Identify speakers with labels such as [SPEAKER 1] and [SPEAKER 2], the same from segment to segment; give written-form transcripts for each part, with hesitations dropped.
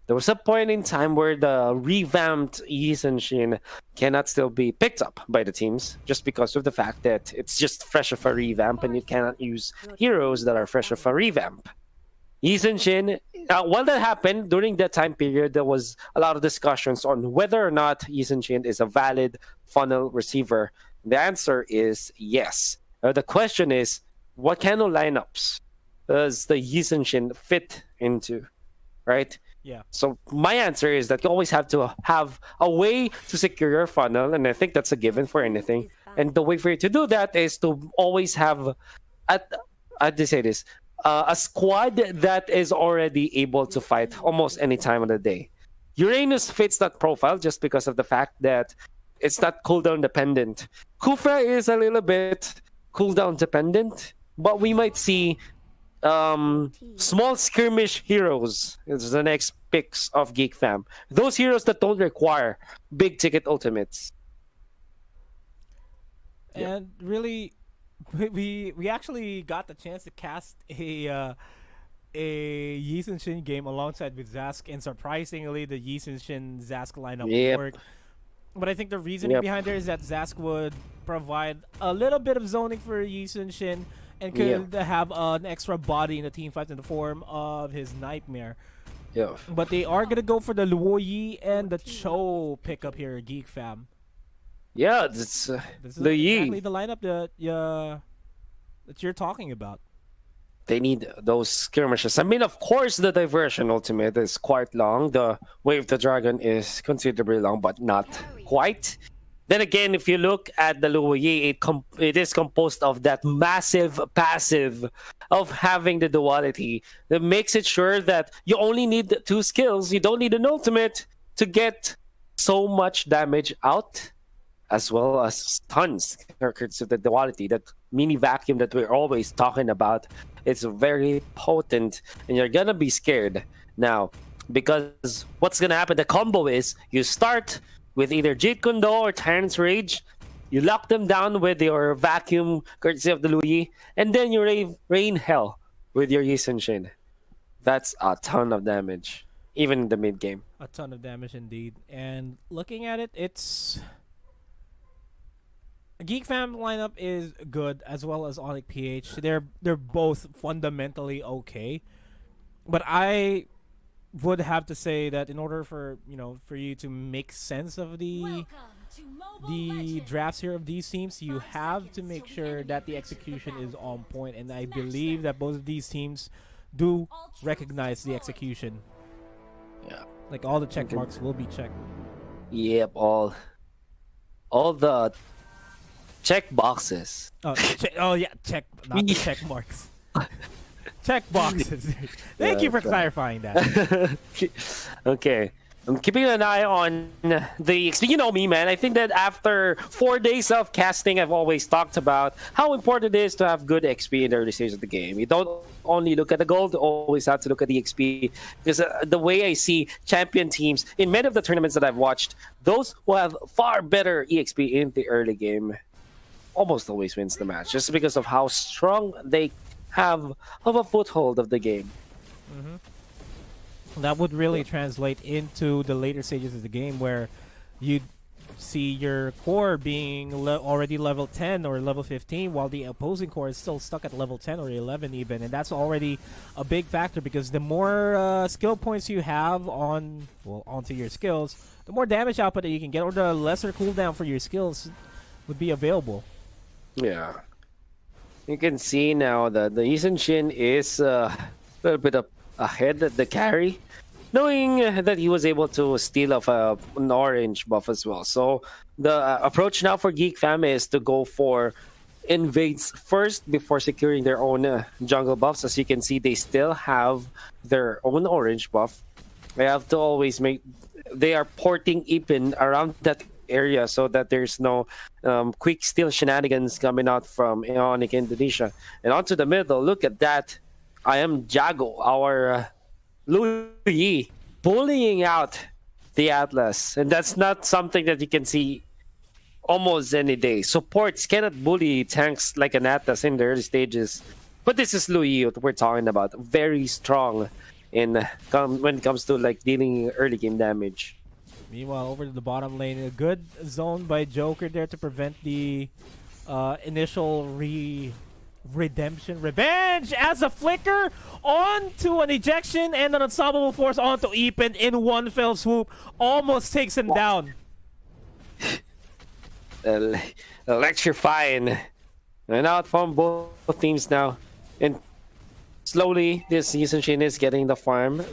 [SPEAKER 1] There was a point in time where the revamped Yi Shin cannot still be picked up by the teams just because of the fact that it's just fresh of a revamp and you cannot use heroes that are fresh of a revamp. Yi Shin, while that happened, during that time period, there was a lot of discussions on whether or not Yi Shin is a valid funnel receiver. The answer is yes. The question is, what kind of lineups does the Yi Shin fit into, right?
[SPEAKER 2] Yeah.
[SPEAKER 1] So my answer is that you always have to have a way to secure your funnel, and I think that's a given for anything. And the way for you to do that is to always have, I'd say this, a squad that is already able to fight almost any time of the day. Uranus fits that profile just because of the fact that it's not cooldown dependent. Kufra is a little bit cooldown dependent, but we might see small skirmish heroes is the next picks of GeekFam. Those heroes that don't require big ticket ultimates.
[SPEAKER 2] And really, we actually got the chance to cast a Yi Shin game alongside with Zask, and surprisingly, the Yi Shin Zask lineup
[SPEAKER 1] Yep.
[SPEAKER 2] worked. But I think the reasoning
[SPEAKER 1] Yep.
[SPEAKER 2] behind there is that Zask would provide a little bit of zoning for Yi Shin and could have an extra body in the team fight in the form of his Nightmare.
[SPEAKER 1] Yeah.
[SPEAKER 2] But they are gonna go for the Luo Yi and the Cho pickup here, GeekFam.
[SPEAKER 1] Yeah, it's
[SPEAKER 2] This is
[SPEAKER 1] the
[SPEAKER 2] exactly
[SPEAKER 1] Yi.
[SPEAKER 2] the lineup that you're talking about.
[SPEAKER 1] They need those skirmishes. I mean, of course, the diversion ultimate is quite long. The Wave the Dragon is considerably long, but not quite. Then again, if you look at the Luo Yi, it is composed of that massive passive of having the duality that makes it sure that you only need two skills. You don't need an ultimate to get so much damage out, as well as stuns. Because of the duality, that mini vacuum that we're always talking about, it's very potent, and you're gonna be scared now because what's gonna happen? The combo is you start with either Jeet Kune Do or Tyrant's Rage. You lock them down with your vacuum, courtesy of the Louis, and then you rain hell with your Yi Shin. That's a ton of damage, even in the mid game.
[SPEAKER 2] A ton of damage indeed. And looking at it, it's Geek Fam lineup is good as well as ONIC PH. They're both fundamentally okay. But I would have to say that in order for you to make sense of the drafts here of these teams, you have to make sure that the execution is on point, and I believe that both of these teams do recognize the execution.
[SPEAKER 1] Yeah.
[SPEAKER 2] Like all the check marks will be checked.
[SPEAKER 1] Yep, all the check boxes.
[SPEAKER 2] Oh yeah, check, not the check marks. Check boxes. Thank you for clarifying that.
[SPEAKER 1] Okay. I'm keeping an eye on the XP. You know me, man. I think that after 4 days of casting, I've always talked about how important it is to have good XP in the early stage of the game. You don't only look at the gold, you always have to look at the XP. Because the way I see champion teams in many of the tournaments that I've watched, those who have far better EXP in the early game almost always wins the match, just because of how strong they have of a foothold of the game.
[SPEAKER 2] That would really translate into the later stages of the game, where you'd see your core being already level 10 or level 15, while the opposing core is still stuck at level 10 or 11 even, and that's already a big factor, because the more skill points you have onto your skills, the more damage output that you can get, or the lesser cooldown for your skills would be available.
[SPEAKER 1] Yeah. You can see now that the Yi Shin is a little bit ahead at the carry, knowing that he was able to steal off an orange buff as well. So the approach now for Geek Fam is to go for invades first before securing their own jungle buffs. As you can see, they still have their own orange buff. They have to always they are porting Ipin around that area so that there's no quick steal shenanigans coming out from Ionic Indonesia. And onto the middle, look at that. I am Jago, our Louis, bullying out the Atlas. And that's not something that you can see almost any day. Supports cannot bully tanks like an Atlas in the early stages. But this is Louis that we're talking about. Very strong when it comes to like dealing early game damage.
[SPEAKER 2] Meanwhile, over to the bottom lane, a good zone by Joker there to prevent the initial redemption. Revenge as a flicker onto an ejection and an unstoppable force onto Epen in one fell swoop. Almost takes him down.
[SPEAKER 1] Electrifying. And out from both teams now. And slowly, this season Shin is getting the farm.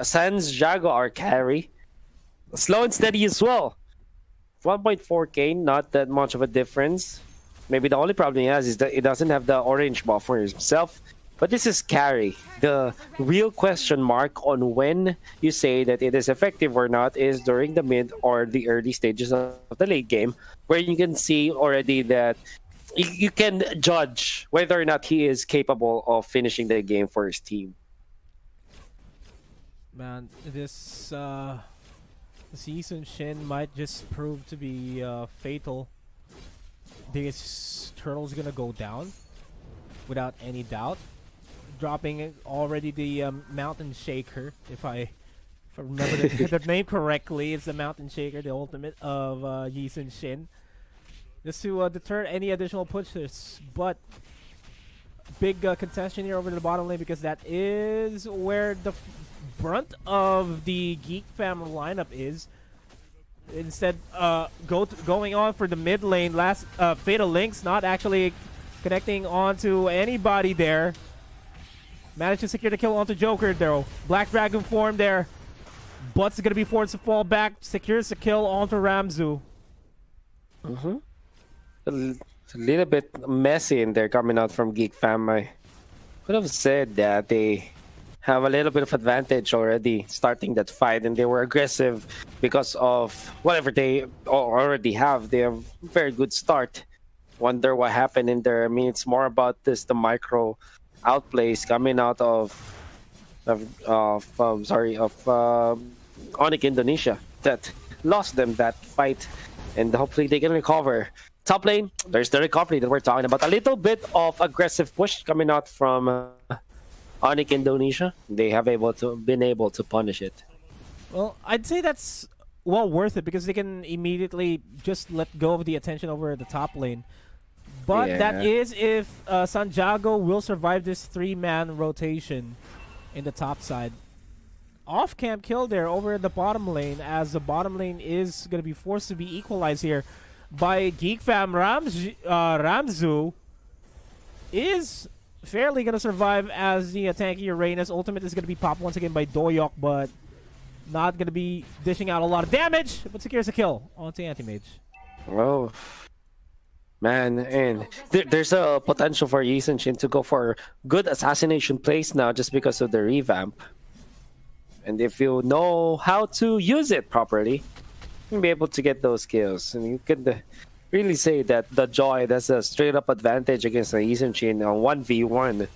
[SPEAKER 1] Sans Jaguar carry. Slow and steady as well. 1.4k, not that much of a difference. Maybe the only problem he has is that it doesn't have the orange buff for himself. But this is carry. The real question mark on when you say that it is effective or not is during the mid or the early stages of the late game, where you can see already that you can judge whether or not he is capable of finishing the game for his team.
[SPEAKER 2] Man, this season Shin might just prove to be fatal. This turtle's gonna go down without any doubt. Dropping already the Mountain Shaker, if I remember the name correctly. It's the Mountain Shaker, the ultimate of Yisun Shin. Just to deter any additional pushes. But big contention here over to the bottom lane, because that is where the brunt of the GEEKFAM lineup is. Instead, going on for the mid lane. Last Fatal Links not actually connecting onto anybody there. Managed to secure the kill onto Joker though. Black Dragon form there. Butts is gonna be forced to fall back. Secures the kill onto Ramzu.
[SPEAKER 1] A little bit messy in there coming out from GEEKFAM. I could have said that they have a little bit of advantage already starting that fight, and they were aggressive because of whatever they already have. They have a very good start. Wonder what happened in there. I mean, it's more about the micro outplays coming out of ONIC Indonesia that lost them that fight, and hopefully they can recover. Top lane, there's the recovery that we're talking about. A little bit of aggressive push coming out from ONIC Indonesia. They have been able to punish it.
[SPEAKER 2] Well, I'd say that's well worth it, because they can immediately just let go of the attention over the top lane. But that is if Santiago will survive this 3-man rotation in the top side. Off-camp kill there over the bottom lane, as the bottom lane is going to be forced to be equalized here by GEEKFAM. Ramzu is fairly going to survive, as the tanky Uranus ultimate is going to be popped once again by Doyok, but not going to be dishing out a lot of damage, but secures a kill onto Anti-Mage.
[SPEAKER 1] Oh, man, and there's a potential for Yisun Shin to go for good assassination plays now just because of the revamp. And if you know how to use it properly, you'll be able to get those kills. And you can really say that the Joy, that's a straight-up advantage against the Yisun Shin on 1v1.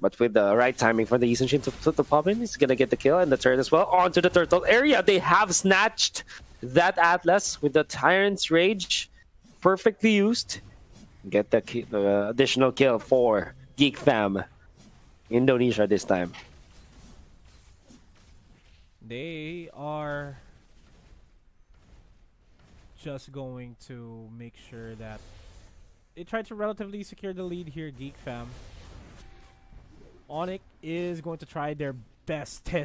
[SPEAKER 1] But with the right timing for the Yisun Shin to pop in, he's going to get the kill and the turret as well. Onto the turtle area. They have snatched that Atlas with the Tyrant's Rage. Perfectly used. Get the additional kill for GEEKFAM Indonesia this time.
[SPEAKER 2] They are just going to make sure that they try to relatively secure the lead here, GEEKFAM. ONIC is going to try their best to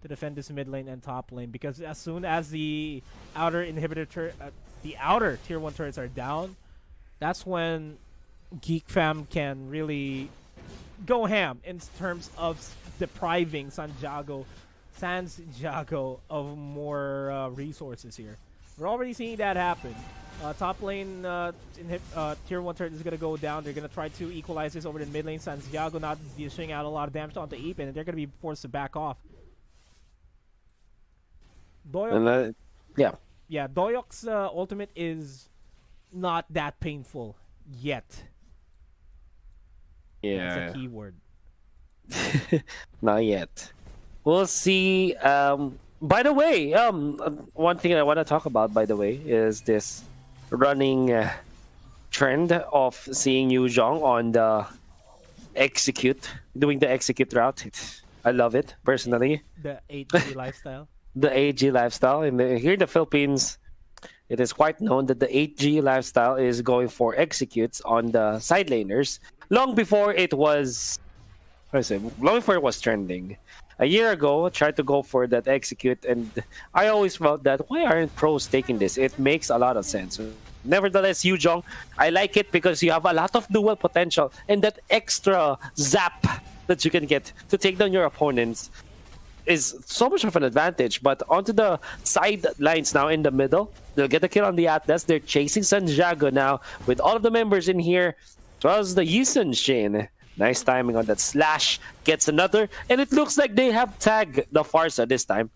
[SPEAKER 2] defend this mid lane and top lane, because as soon as the outer inhibitor the outer tier 1 turrets are down, that's when GEEKFAM can really go ham in terms of depriving Santiago of more resources here. We're already seeing that happen. Top lane tier 1 turret is going to go down. They're going to try to equalize this over the mid lane. Santiago not dishing out a lot of damage onto Epen, and they're going to be forced to back off. Doyok, yeah, Doyok's ultimate is not that painful yet.
[SPEAKER 1] Yeah.
[SPEAKER 2] That's a key word.
[SPEAKER 1] Not yet. We'll see. By the way, one thing I want to talk about, by the way, is this running trend of seeing Yu Zhong on the doing the execute route. I love it personally.
[SPEAKER 2] The 8G lifestyle.
[SPEAKER 1] The 8G lifestyle here in the Philippines, it is quite known that the 8G lifestyle is going for executes on the side laners long before it was, what is it? Long before it was trending. A year ago, I tried to go for that execute, and I always felt that why aren't pros taking this? It makes a lot of sense. Nevertheless, Yujong, I like it because you have a lot of dual potential and that extra zap that you can get to take down your opponents is so much of an advantage. But onto the sidelines now in the middle, they'll get a kill on the Atlas. They're chasing Santiago now with all of the members in here, as well as the Yisun Shin. Nice timing on that slash. Gets another, and it looks like they have tagged the Farsa this time.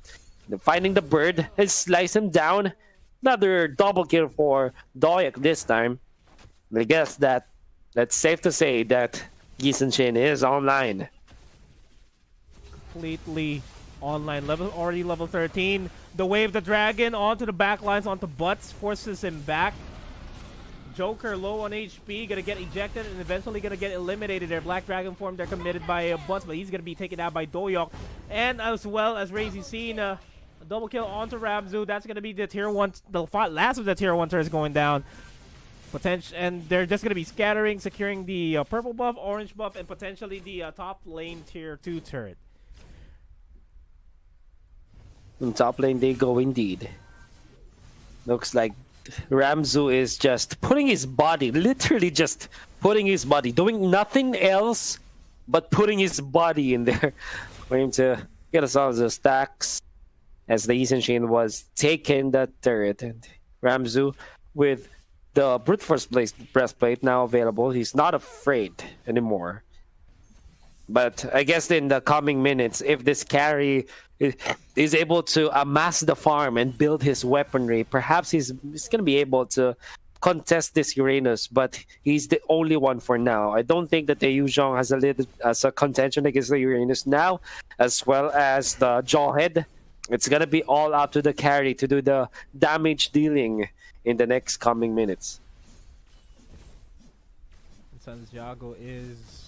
[SPEAKER 1] They're finding the bird and slice him down. Another double kill for Doyak this time. I guess that's safe to say that Yisun Shin is online.
[SPEAKER 2] Completely online already level 13. The wave the dragon onto the back lines, onto Butts, forces him back. Joker low on HP, gonna get ejected and eventually gonna get eliminated. Their Black Dragon form, they're committed by Butts, but he's gonna be taken out by Doyok. And as well as Razy seen a double kill onto Ramzu. That's gonna be the tier 1, the last of the tier 1 turrets going down. And they're just gonna be scattering, securing the purple buff, orange buff, and potentially the top lane tier 2 turret.
[SPEAKER 1] On top lane they go indeed. Looks like Ramzu is just putting his body, literally just putting his body, doing nothing else but putting his body in there for him to get us all the stacks as the Yisun Shin was taking that turret. And Ramzu with the brute force breastplate now available, he's not afraid anymore. But I guess in the coming minutes, if this carry is able to amass the farm and build his weaponry, perhaps he's going to be able to contest this Uranus, but he's the only one for now. I don't think that the Yuzhong has a contention against the Uranus now, as well as the Jawhead. It's going to be all up to the carry to do the damage dealing in the next coming minutes.
[SPEAKER 2] Santiago is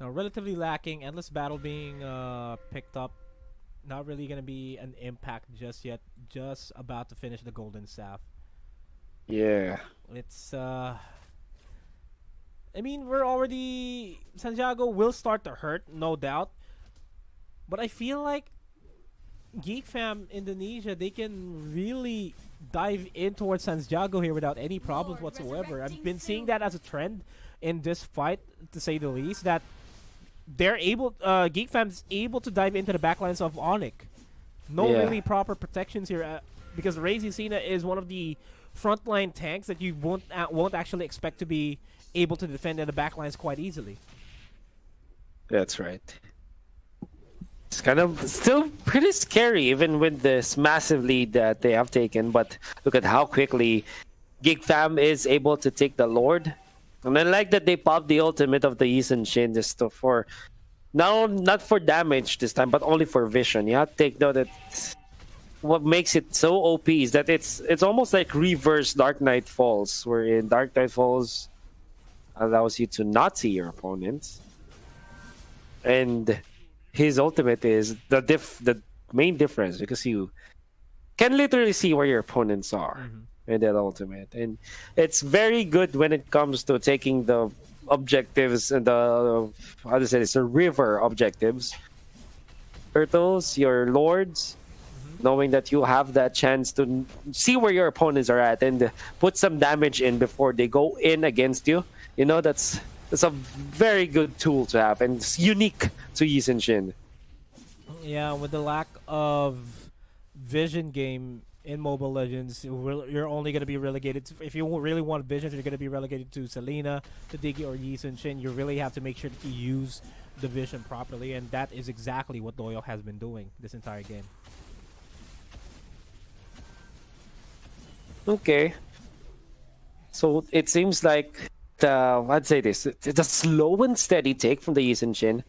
[SPEAKER 2] now relatively lacking. Endless Battle being picked up. Not really going to be an impact just yet. Just about to finish the Golden Staff.
[SPEAKER 1] Yeah.
[SPEAKER 2] It's I mean, we're already, Santiago will start to hurt, no doubt. But I feel like GEEKFAM Indonesia, they can really dive in towards Santiago here without any problems whatsoever. I've been seeing that as a trend in this fight, to say the least, that they're able, GEEKFAM's able to dive into the backlines of ONIC. No really proper protections here, because Razy Cena is one of the frontline tanks that you won't actually expect to be able to defend in the backlines quite easily.
[SPEAKER 1] That's right. It's kind of still pretty scary, even with this massive lead that they have taken. But look at how quickly GEEKFAM is able to take the Lord. And I like that they popped the ultimate of the Yisun Shin just for, not for damage this time, but only for vision. You have to take note that what makes it so OP is that it's almost like reverse Dark Knight Falls, wherein Dark Knight Falls allows you to not see your opponents, and his ultimate is the main difference, because you can literally see where your opponents are in that ultimate. And it's very good when it comes to taking the objectives and the, how to say this, the river objectives, turtles, your lords, knowing that you have that chance to see where your opponents are at and put some damage in before they go in against you. You know, that's a very good tool to have, and it's unique to Yisun Shin.
[SPEAKER 2] Yeah, with the lack of vision game in Mobile Legends, you're only going to be relegated to, if you really want visions, you're going to be relegated to Selena, to Diggy, or Yisun Shin. You really have to make sure that you use the vision properly, and that is exactly what Doyle has been doing this entire game.
[SPEAKER 1] Okay. So it seems like I'd say this, it's a slow and steady take from the Yisun Shin.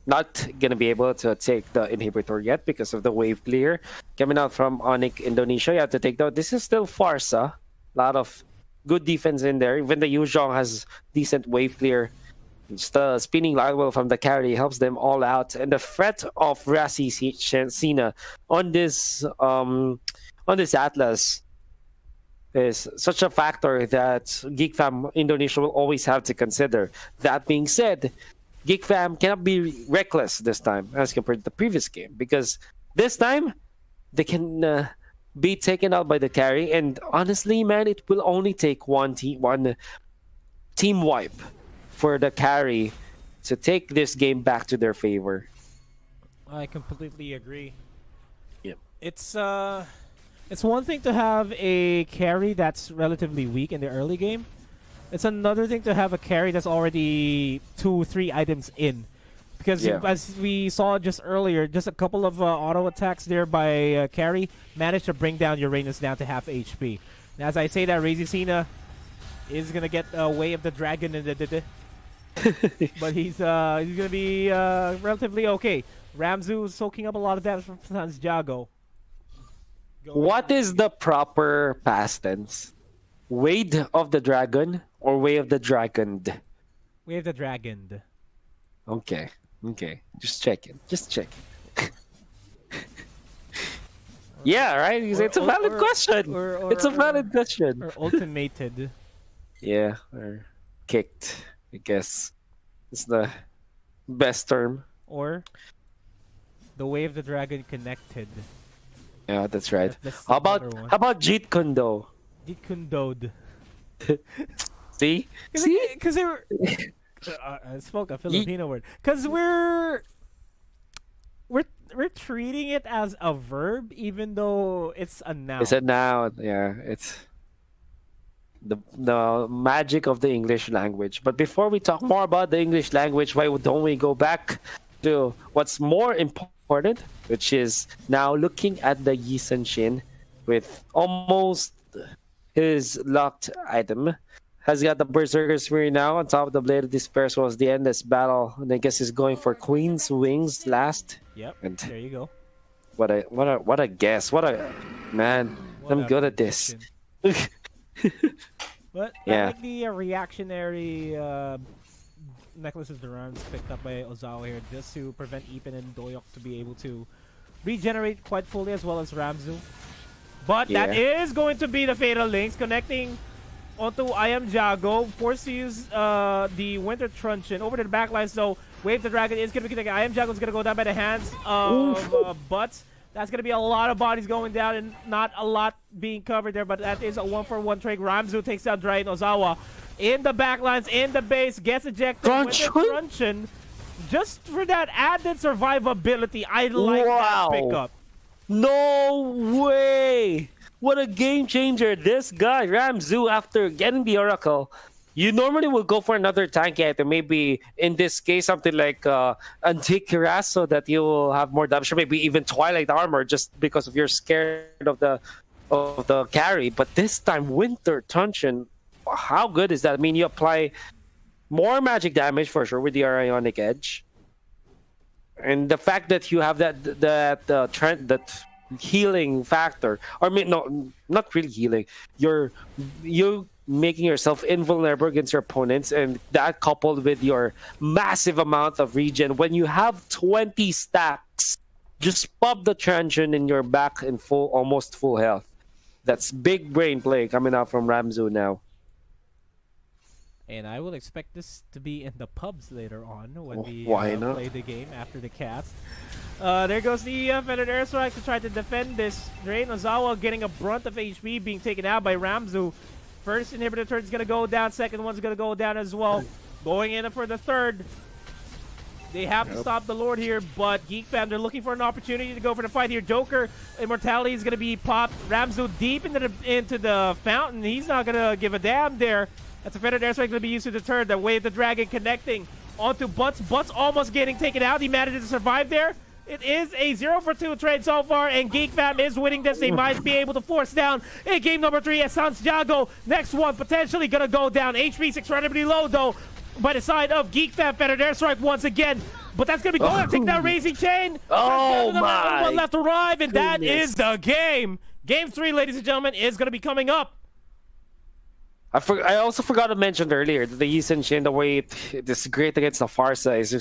[SPEAKER 1] Not gonna be able to take the inhibitor yet because of the wave clear coming out from ONIC Indonesia. You have to take note, this is still Farsa. A lot of good defense in there. Even the Yuzhong has decent wave clear Just the spinning light wheel from the carry helps them all out, and the threat of Rasi Cena on this Atlas is such a factor that GeekFam Indonesia will always have to consider. That being said, GeekFam cannot be reckless this time as compared to the previous game, because this time they can be taken out by the carry, and honestly, man, it will only take one team wipe for the carry to take this game back to their favor.
[SPEAKER 2] I completely agree.
[SPEAKER 1] Yep.
[SPEAKER 2] It's one thing to have a carry that's relatively weak in the early game. It's another thing to have a carry that's already 2-3 items in. Because as we saw just earlier, just a couple of auto attacks there by carry managed to bring down Uranus down to half HP. And as I say that, Razy Cena is going to get Way of the Dragon, but he's going to be relatively okay. Ramzu is soaking up a lot of damage from Santiago.
[SPEAKER 1] What is the proper past tense? Wade of the Dragon or Way of the Dragoned?
[SPEAKER 2] Way of the Dragon.
[SPEAKER 1] Okay. Just checking. Yeah, right? It's a valid question. It's a valid question.
[SPEAKER 2] Or ultimated.
[SPEAKER 1] Yeah, or kicked, I guess. It's the best term.
[SPEAKER 2] Or the Way of the Dragon connected.
[SPEAKER 1] Yeah, that's right.
[SPEAKER 2] That's
[SPEAKER 1] how about Jeet Kundo?
[SPEAKER 2] Jeet Kundod.
[SPEAKER 1] See?
[SPEAKER 2] Because they were... I spoke a Filipino word. Because we're treating it as a verb, even though it's a noun.
[SPEAKER 1] It's a noun. Yeah, it's the magic of the English language. But before we talk more about the English language, why don't we go back to what's more important, which is now looking at the Yi Shin with almost his locked item. Has got the Berserker Spear now on top of the Blade of Despair, as well as the endless battle. And I guess he's going for Queen's Wings last.
[SPEAKER 2] Yep.
[SPEAKER 1] And
[SPEAKER 2] there you go.
[SPEAKER 1] What a guess. What a man. I'm good at this.
[SPEAKER 2] But
[SPEAKER 1] yeah.
[SPEAKER 2] I like the reactionary necklaces Durans picked up by Ozawa here, just to prevent Ipin and Doyok to be able to regenerate quite fully, as well as Ramzu. But that is going to be the Fatal Links connecting onto I Am Jago, forced to use the Winter Truncheon over to the backline. So Wave the Dragon is going to be connected. I Am Jago is going to go down by the hands of Butts. That's going to be a lot of bodies going down and not a lot being covered there, but that is a 1-for-1 trade. Ramzu takes out Dry and Ozawa. In the backlines, in the base, gets ejected with the Truncheon. Just for that added survivability, I like that pickup.
[SPEAKER 1] No way! What a game changer. This guy, Ramzu, after getting the Oracle, you normally will go for another tank item. Maybe in this case, something like Antique Cuirass, so that you will have more damage. Or maybe even Twilight Armor, just because of you're scared of the carry. But this time, Winter Truncheon, how good is that? I mean, you apply more magic damage for sure with the Ionic Edge. And the fact that you have that healing factor, or I mean, no, not really healing. You making yourself invulnerable against your opponents, and that coupled with your massive amount of regen. When you have 20 stacks, just pop the Truncheon in your back in almost full health. That's big brain play coming out from Ramzu now.
[SPEAKER 2] And I will expect this to be in the pubs later on when we play the game after the cast. There goes the Feathered Airstrike to try to defend this. Drain Ozawa getting a brunt of HP, being taken out by Ramzu. First inhibitor turn is going to go down. Second one's going to go down as well. Going in for the third. They have to stop the Lord here, but GeekFam, they're looking for an opportunity to go for the fight here. Joker Immortality is going to be popped. Ramzu deep into the fountain. He's not going to give a damn there. That's a Feathered Airstrike going to be used to deter the Way of the Dragon connecting onto Butts. Butts almost getting taken out. He managed to survive there. It is a 0-for-2 trade so far, and GeekFam is winning this. They might be able to force down in game number 3 as Santiago. Next one potentially going to go down. HP incredibly low, though, by the side of GeekFam. Feathered Airstrike once again. But that's going to be going to take that Raising Chain.
[SPEAKER 1] Oh, my.
[SPEAKER 2] One left to arrive, and that is the game. Game 3, ladies and gentlemen, is going to be coming up.
[SPEAKER 1] I also forgot to mention earlier that the Yi Shin, the way it is great against the Farsa is just